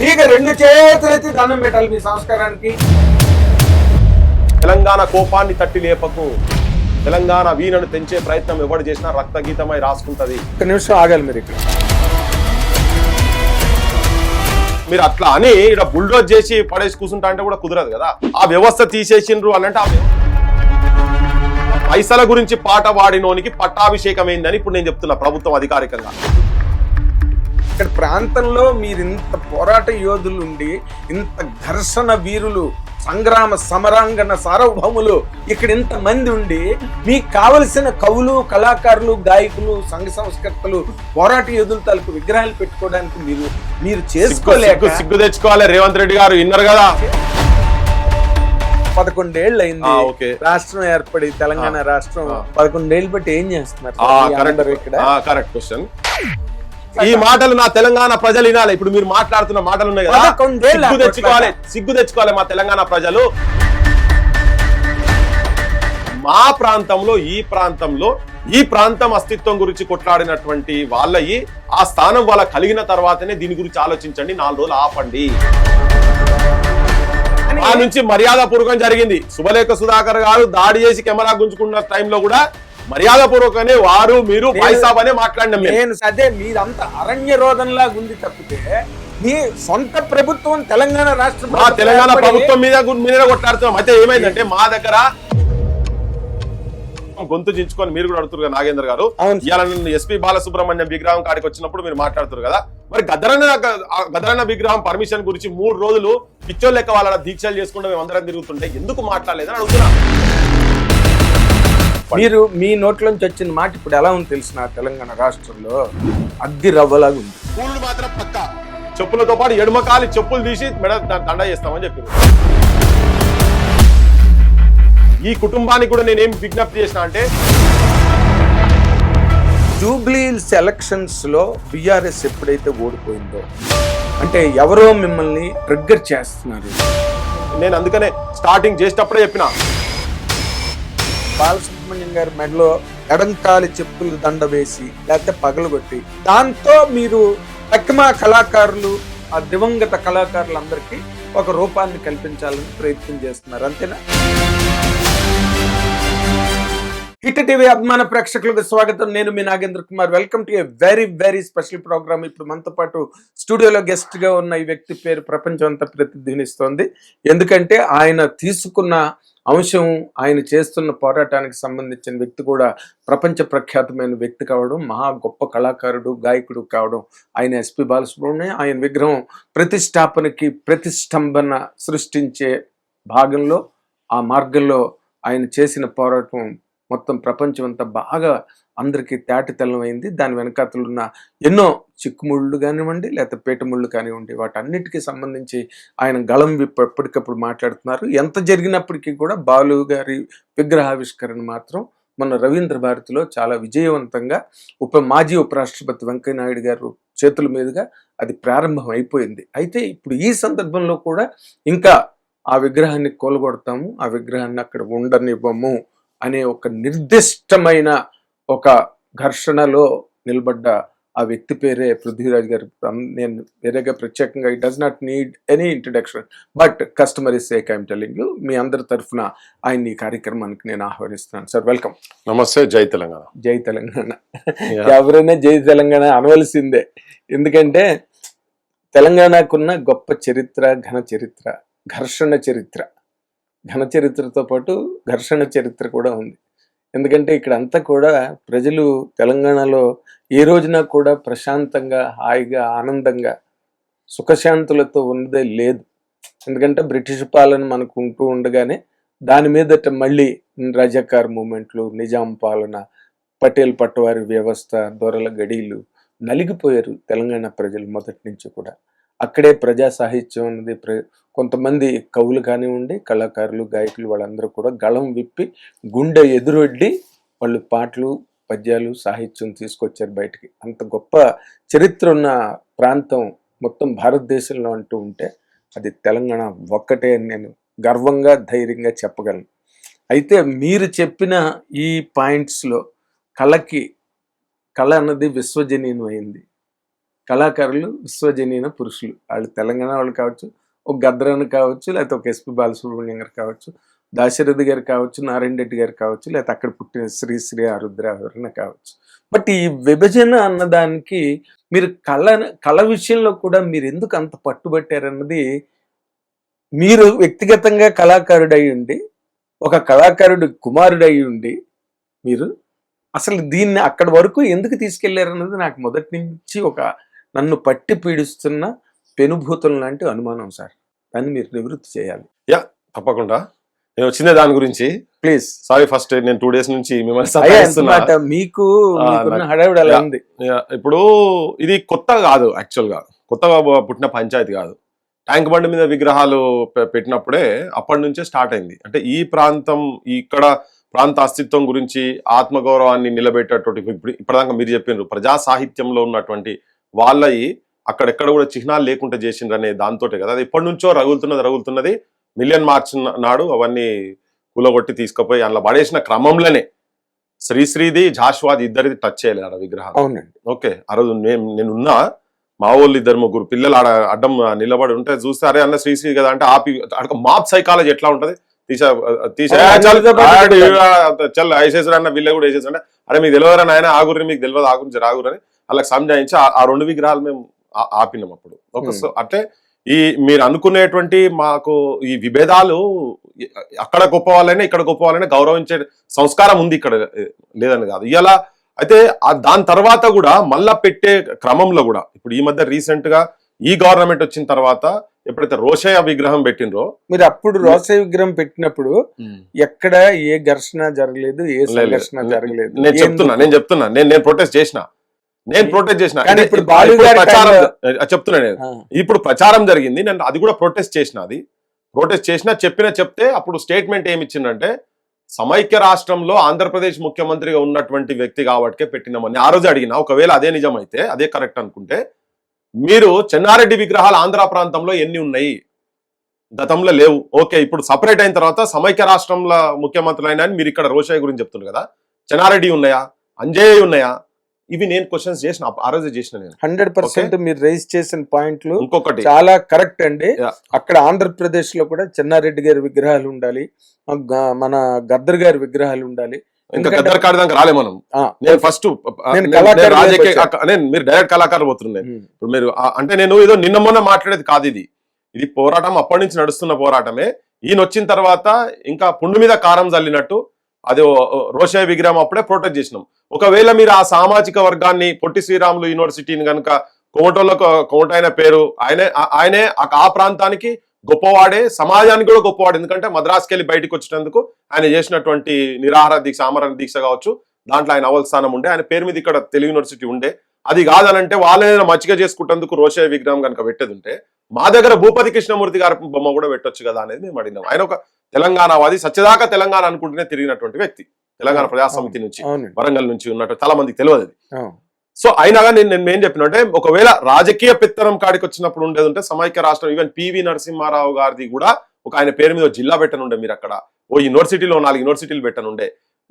ఇక రెండు చేతులెత్తి దండం పెట్టాలి మీ సంస్కారానికి. తెలంగాణ కోపాన్ని తట్టి లేపకు. తెలంగాణ వీణను తెంచే ప్రయత్నం ఎవరు చేసినా రక్తగీతమై రాసుకుంటది. ఒక నిమిషం ఆగాలి మీరు ఇక్కడ. మీరు అట్లా అని ఇక్కడ బుల్డోజ్ చేసి పడేసి కూర్చుంటా అంటే కూడా కుదరదు కదా. ఆ వ్యవస్థ తీసేసిండ్రు అనంటే పైసల గురించి పాట వాడినోనికి పట్టాభిషేకం అయిందని ఇప్పుడు నేను చెప్తున్నా ప్రభుత్వం అధికారికంగా. ఇక్కడ ప్రాంతంలో మీరు ఇంత పోరాట యోధులు ఉండి, ఇంత ఘర్షణ వీరులు, సంగ్రామ సమరాంగణ సార్వభౌములు ఇక్కడ ఇంత మంది ఉండి, మీకు కావలసిన కవులు, కళాకారులు, గాయకులు, సంఘ సంస్కర్తలు, పోరాట యోధుల తాలూకు విగ్రహాలు పెట్టుకోవడానికి మీరు చేసుకోలేక సిగ్గు తెచ్చుకోవాలి. రేవంత్ రెడ్డి గారు విన్నారు కదా, 11 ఏళ్ళు అయింది రాష్ట్రం ఏర్పడి, తెలంగాణ రాష్ట్రం 11 ఏళ్ళు బట్టి ఏం చేస్తున్నారు ఇక్కడ? Correct question. ఈ మాటలు నా తెలంగాణ ప్రజలు వినాలి. ఇప్పుడు మీరు మాట్లాడుతున్న మాటలు ఉన్నాయి కదా, సిగ్గు తెచ్చుకోవాలి మా తెలంగాణ ప్రజలు. మా ప్రాంతంలో ఈ ప్రాంతం అస్తిత్వం గురించి కొట్లాడినటువంటి వాళ్ళయి ఆ స్థానం వాళ్ళ కలిగిన తర్వాతనే దీని గురించి ఆలోచించండి. 4 రోజులు ఆపండి. ఆ నుంచి మర్యాద పూర్వకం జరిగింది. శుభలేఖ సుధాకర్ గారు దాడి చేసి కెమెరా గుంజుకున్న టైంలో కూడా మర్యాద పూర్వకనే వారు మీరు పైసాబనే మాట్లాడినాం. నేను అదే మీరంతా అరణ్య రోధంలా ఉంది తప్పితే మీ సొంత ప్రభుత్వం తెలంగాణ రాష్ట్రం తెలంగాణ ప్రభుత్వం మీద కొట్లాడుతున్నాం. అయితే ఏమైందంటే మా దగ్గర గొంతు చించుకొని మీరు కూడా అడుగుతారు కదా నాగేంద్ర గారు, ఇవాళ ఎస్పీ బాలసుబ్రహ్మణ్యం విగ్రహం కాడికి వచ్చినప్పుడు మీరు మాట్లాడుతారు కదా, మరి గదరన్న విగ్రహం పర్మిషన్ గురించి 3 రోజులు పిచ్చోళ్ళు లెక్క వాళ్ళ దీక్షలు చేసుకుంటూ మేము అందరం తిరుగుతుంటే ఎందుకు మాట్లాడలేదని అడుగుతున్నా. మీరు మీ నోట్లోంచి వచ్చిన మాట ఇప్పుడు ఎలా ఉంది తెలిసిన తెలంగాణ రాష్ట్రంలో అగ్గి రవ్వలాగా ఉంది. పూలు మాత్రం పక్క చెప్పులతో పాటు ఎడమకాలి చెప్పులు తీసి మెడ దండ చేస్తామని చెప్పారు. ఈ కుటుంబానికి కూడా నేనేం విజ్ఞప్తి చేసిన అంటే, జూబ్లీ ఎలక్షన్స్ లో బిఆర్ఎస్ ఎప్పుడైతే ఓడిపోయిందో అంటే ఎవరో మిమ్మల్ని ట్రిగ్గర్ చేస్తున్నారు. నేను అందుకనే స్టార్టింగ్ చేసేటప్పుడే చెప్పిన, బాలసుబ్రహ్మణ్యం గారి మెడలో ఎడంకాలి చెప్పులు దండ వేసి లేకపోతే పగలగొట్టి దాంతో మీరు తక్కువ కళాకారులు, ఆ దివంగత కళాకారులందరికీ ఒక రూపాన్ని కల్పించాలని ప్రయత్నం చేస్తున్నారు, అంతేనా? హిట్ టీవీ అభిమాన ప్రేక్షకులకు స్వాగతం. నేను మీ Nagendra Kumar. Welcome to a very very special programme. ఇప్పుడు మనతో పాటు స్టూడియోలో గెస్ట్ గా ఉన్న ఈ వ్యక్తి పేరు ప్రపంచం అంతా ప్రతిధ్వనిస్తోంది. ఎందుకంటే ఆయన తీసుకున్న అంశం, ఆయన చేస్తున్న పోరాటానికి సంబంధించిన వ్యక్తి కూడా ప్రపంచ ప్రఖ్యాతమైన వ్యక్తి కావడం, మహా గొప్ప కళాకారుడు, గాయకుడు కావడం. ఆయన ఎస్పీ బాలసుబ్రహ్మణ్యం. ఆయన విగ్రహం ప్రతిష్టాపనకి ప్రతిష్టంభన సృష్టించే భాగంలో, ఆ మార్గంలో ఆయన చేసిన పోరాటం మొత్తం ప్రపంచం అంతా బాగా అందరికీ తేటతెల్లమైంది. దాని వెనకాతలున్న ఎన్నో చిక్కుముళ్ళు కానివ్వండి, లేకపోతే పీటముళ్ళు కానివ్వండి, వాటన్నిటికీ సంబంధించి ఆయన గళం విప్పి ఎప్పటికప్పుడు మాట్లాడుతున్నారు. ఎంత జరిగినప్పటికీ కూడా బాలు గారి విగ్రహావిష్కరణ మాత్రం మన రవీంద్ర భారతిలో చాలా విజయవంతంగా మాజీ ఉపరాష్ట్రపతి వెంకయ్యనాయుడు గారు చేతుల మీదుగా అది ప్రారంభం అయిపోయింది. అయితే ఇప్పుడు ఈ సందర్భంలో కూడా ఇంకా ఆ విగ్రహాన్ని కూలగొడతాము, ఆ విగ్రహాన్ని అక్కడ ఉండనివ్వము అనే ఒక నిర్దిష్టమైన ఒక ఘర్షణలో నిలబడ్డ ఆ వ్యక్తి పేరే పృథ్వీరాజ్ గారు. నేను వేరేగా ప్రత్యేకంగా it does not need any introduction, but customary sake I'm telling you. మీ అందరి తరఫున ఆయన ఈ కార్యక్రమానికి నేను ఆహ్వానిస్తున్నాను. Sir welcome. నమస్తే. జై తెలంగాణ. జై తెలంగాణ. ఎవరైనా జై తెలంగాణ అనవలసిందే. ఎందుకంటే తెలంగాణకున్న గొప్ప చరిత్ర, ఘన చరిత్ర, ఘర్షణ చరిత్ర, ఘన చరిత్రతో పాటు ఘర్షణ చరిత్ర కూడా ఉంది. ఎందుకంటే ఇక్కడ అంతా కూడా ప్రజలు తెలంగాణలో ఏ రోజున కూడా ప్రశాంతంగా, హాయిగా, ఆనందంగా, సుఖశాంతులతో ఉన్నదే లేదు. ఎందుకంటే బ్రిటిష్ పాలన మనకు ఉంటూ ఉండగానే దాని మీదట మళ్ళీ రజాకార్ మూమెంట్లు, నిజాం పాలన, పటేల్ పట్టువారి వ్యవస్థ, దొరల గడీలు నలిగిపోయారు తెలంగాణ ప్రజలు మొదటి నుంచి కూడా. అక్కడే ప్రజా సాహిత్యం అన్నది కొంతమంది కవులు కానివ్వండి, కళాకారులు, గాయకులు వాళ్ళందరూ కూడా గళం విప్పి గుండె ఎదురొడ్డి వాళ్ళు పాటలు, పద్యాలు, సాహిత్యం తీసుకొచ్చారు బయటికి. అంత గొప్ప చరిత్ర ఉన్న ప్రాంతం మొత్తం భారతదేశంలో అంటూ ఉంటే అది తెలంగాణ ఒక్కటే అని నేను గర్వంగా, ధైర్యంగా చెప్పగలను. అయితే మీరు చెప్పిన ఈ పాయింట్స్లో కళ అన్నది విశ్వజనీయం అయింది. కళాకారులు విశ్వజనీన పురుషులు. వాళ్ళు తెలంగాణ వాళ్ళు కావచ్చు, ఒక గద్దరన్న కావచ్చు, లేకపోతే ఒక ఎస్పి బాలసుబ్రహ్మణ్యం గారు కావచ్చు, దాశరథి గారు కావచ్చు, నారాయణ రెడ్డి గారు కావచ్చు, లేకపోతే అక్కడ పుట్టిన శ్రీ ఆరుద్ర ఎవరైనా కావచ్చు. బట్ ఈ విభజన అన్నదానికి మీరు కళ విషయంలో కూడా మీరు ఎందుకు అంత పట్టుబట్టారన్నది, మీరు వ్యక్తిగతంగా కళాకారుడై ఉండి, ఒక కళాకారుడి కుమారుడై ఉండి, మీరు అసలు దీన్ని అక్కడి వరకు ఎందుకు తీసుకెళ్లారన్నది నాకు మొదటి నుంచి నన్ను పట్టి పీడిస్తున్న పెనుభూతం లాంటి అనుమానం సార్. దాన్ని మీరు నివృత్తి చేయాలి. తప్పకుండా. నేను వచ్చిందే దాని గురించి. ప్లీజ్. సారీ, ఫస్ట్ నేను 2 days నుంచి మిమ్మల్ని మీకు హడావిడి అలా ఉంది. ఇప్పుడు ఇది కొత్త కాదు, యాక్చువల్ గా కొత్తగా పుట్టిన పంచాయతీ కాదు. ట్యాంక్ బండ్ మీద విగ్రహాలు పెట్టినప్పుడే అప్పటి నుంచే స్టార్ట్ అయింది. అంటే ఈ ప్రాంతం, ఇక్కడ ప్రాంత అస్తిత్వం గురించి, ఆత్మగౌరవాన్ని నిలబెట్టేటువంటి ఇప్పటిదాకా మీరు చెప్పినారు ప్రజా సాహిత్యంలో ఉన్నటువంటి వాళ్ళయి అక్కడెక్కడ కూడా చిహ్నాలు లేకుండా చేసిండ్రు అనే దాంతోటే కదా. అది ఎప్పటి నుంచో రగులుతున్నది. మిలియన్ మార్చ్ నాడు అవన్నీ కూలగొట్టి తీసుకుపోయి అందులో పడేసిన క్రమంలోనే శ్రీశ్రీది, జాషువాది ఇద్దరిది టచ్ చేయలేదు ఆ విగ్రహం. అవునండి. ఓకే, ఆ రోజు నేనున్నా, మా వాళ్ళు 2-3 పిల్లలు ఆడ అడ్డం నిలబడి ఉంటే చూస్తే, అరే అన్న శ్రీశ్రీ కదా అంటే ఆపి, మాప్ సైకాలజీ ఎట్లా ఉంటది, వేసేసారన్న వీళ్ళ కూడా వేసేసారంటే, అరే మీకు తెలియదురా ఆయన ఆగురి, మీకు తెలియదు ఆగురించి రాగురని అలా సంజాయించి ఆ 2 విగ్రహాలు మేము ఆపినాం అప్పుడు. ఓకే, సో అంటే ఈ మీరు అనుకునేటువంటి మాకు ఈ విభేదాలు అక్కడ గొప్ప వాళ్ళైనా ఇక్కడ గొప్ప వాళ్ళైనా గౌరవించే సంస్కారం ఉంది, ఇక్కడ లేదని కాదు. ఇలా అయితే దాని తర్వాత కూడా మళ్ళా పెట్టే క్రమంలో కూడా ఇప్పుడు ఈ మధ్య రీసెంట్ గా ఈ గవర్నమెంట్ వచ్చిన తర్వాత ఎప్పుడైతే రోషయ్య విగ్రహం పెట్టినరో, మీరు అప్పుడు రోషయ్య విగ్రహం పెట్టినప్పుడు ఎక్కడ ఏ ఘర్షణ జరగలేదు, ఏ సంఘర్షణ జరగలేదు. నేను చెప్తున్నా నేను ప్రొటెస్ట్ చేసిన ఇప్పుడు చెప్తున్నా నేను. ఇప్పుడు ప్రచారం జరిగింది, నేను అది కూడా ప్రొటెస్ట్ చేసిన చెప్తే అప్పుడు స్టేట్మెంట్ ఏమి ఇచ్చిందంటే, సమైక్య రాష్ట్రంలో ఆంధ్రప్రదేశ్ ముఖ్యమంత్రిగా ఉన్నటువంటి వ్యక్తి కాబట్టే పెట్టినామని ఆ రోజు అడిగినా. ఒకవేళ అదే నిజమైతే, అదే కరెక్ట్ అనుకుంటే, మీరు చెన్నారెడ్డి విగ్రహాలు ఆంధ్ర ప్రాంతంలో ఎన్ని ఉన్నాయి, గతంలో లేవు. ఓకే, ఇప్పుడు సపరేట్ అయిన తర్వాత సమైక్య రాష్ట్రంలో ముఖ్యమంత్రులు అయినా మీరు ఇక్కడ రోషయ్య గురించి చెప్తున్నారు కదా, చెన్నారెడ్డి ఉన్నాయా, అంజయ్య ఉన్నాయా? ఇవి నేను క్వశ్చన్స్ చేసిన, ఆ రోజు చేసిన నేను. 100% మీరు రైజ్ చేసిన పాయింట్లు ఇంకొకటి చాలా కరెక్ట్ అండి. అక్కడ ఆంధ్రప్రదేశ్ లో కూడా చెన్నారెడ్డి గారి విగ్రహాలు ఉండాలి, మన గద్దర్ గారి విగ్రహాలు ఉండాలి. గద్దర్ కాడి దాకా రాలే మనం. నేను ఫస్ట్ మీరు డైరెక్ట్ కళాకారులు పోతున్నాను. ఇప్పుడు మీరు అంటే నేను ఏదో నిన్న మొన్న మాట్లాడేది కాదు, ఇది పోరాటం అప్పటి నుంచి నడుస్తున్న పోరాటమే. ఈయన వచ్చిన తర్వాత ఇంకా పుండు మీద కారం చల్లినట్టు అది రోషయ్య విగ్రహం అప్పుడే ప్రొటెక్ట్ చేసినాం. ఒకవేళ మీరు ఆ సామాజిక వర్గాన్ని, పొట్టి శ్రీరాములు యూనివర్సిటీని కనుక కోమటైన పేరు ఆయనే ఆ ప్రాంతానికి గొప్పవాడే, సమాజానికి కూడా గొప్పవాడు. ఎందుకంటే మద్రాసుకి వెళ్ళి బయటకు వచ్చినందుకు ఆయన చేసినటువంటి నిరాహార దీక్ష, ఆమరణ దీక్ష కావచ్చు, దాంట్లో ఆయన అవల్ స్థానం ఉండే, ఆయన పేరు మీద ఇక్కడ తెలుగు యూనివర్సిటీ ఉండే. అది కాదనంటే వాళ్ళైనా మచ్చిక చేసుకుంటేందుకు రోషయ్య విగ్రహం కనుక పెట్టేది ఉంటే, మా దగ్గర భూపతి కృష్ణమూర్తి గారి బొమ్మ కూడా పెట్టొచ్చు కదా అనేది మేము అడిగినాం. ఆయన ఒక తెలంగాణవాది, సత్యదాకా తెలంగాణ అనుకుంటూనే తిరిగినటువంటి వ్యక్తి, తెలంగాణ ప్రజాసమితి నుంచి, వరంగల్ నుంచి ఉన్నట్టు చాలా మందికి తెలియదు. సో అయినాగా నేను ఏం చెప్పిన అంటే, ఒకవేళ రాజకీయ పెత్తనం కాడికి వచ్చినప్పుడు ఉండేది ఉంటే సమైక్య రాష్ట్రం, ఈవెన్ పివి నరసింహారావు గారిది కూడా ఒక ఆయన పేరు మీద జిల్లా పెట్టనుండే, మీరు అక్కడ యూనివర్సిటీలో 4 యూనివర్సిటీలు పెట్టనుండే.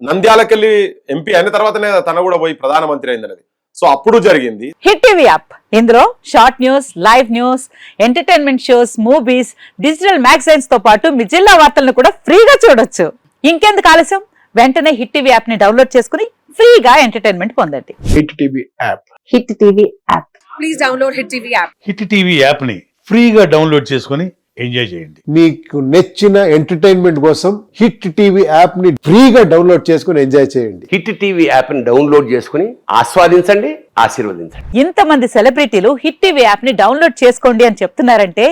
నంద్యాలకెళ్ళి ఎంపీ అయిన తర్వాతనే తన కూడా పోయి ప్రధానమంత్రి అయిందనేది. సో అప్పుడు జరిగింది. హిట్ టీవీ యాప్, ఇందులో short news, live news, entertainment shows, movies, digital magazines తో పాటు మీ జిల్లా వార్తలను కూడా ఫ్రీగా చూడొచ్చు. ఇంకెందుకు ఆలస్యం, వెంటనే హిట్ టీవీ యాప్ ని డౌన్లోడ్ చేసుకుని ఫ్రీగా ఎంటర్టైన్మెంట్ పొందండి. Hit TV app. Hit TV app. Please download hit TV app. Hit TV app ని ఫ్రీగా డౌన్లోడ్ చేసుకుని ఎంజాయ్ చేయండి. మీకు నచ్చిన ఎంటర్టైన్మెంట్ కోసం హిట్ టీవీ యాప్ ని ఫ్రీగా డౌన్లోడ్ చేసుకుని ఎంజాయ్ చేయండి. హిట్ టీవీ యాప్ ని డౌన్లోడ్ చేసుకుని ఆస్వాదించండి, ఆశీర్వదించండి. ఇంతమంది సెలబ్రిటీలు హిట్ టీవీ యాప్ ని డౌన్లోడ్ చేసుకోండి అని చెప్తున్నారంటే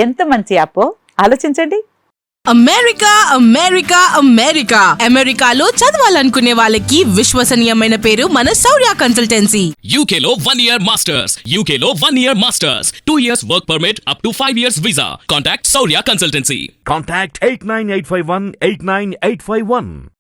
ఎంత మంచి యాప్ ఆలోచించండి. అమెరికా అమెరికా అమెరికా అమెరికాలో చదవాలనుకునే వాళ్ళకి విశ్వసనీయమైన పేరు మన శౌర్య కన్సల్టెన్సీ. UK లో 1 year masters, UK లో 1 year masters, 2 years work permit up to 5 years visa. Contact Saurya Consultancy. Contact 89851 89851.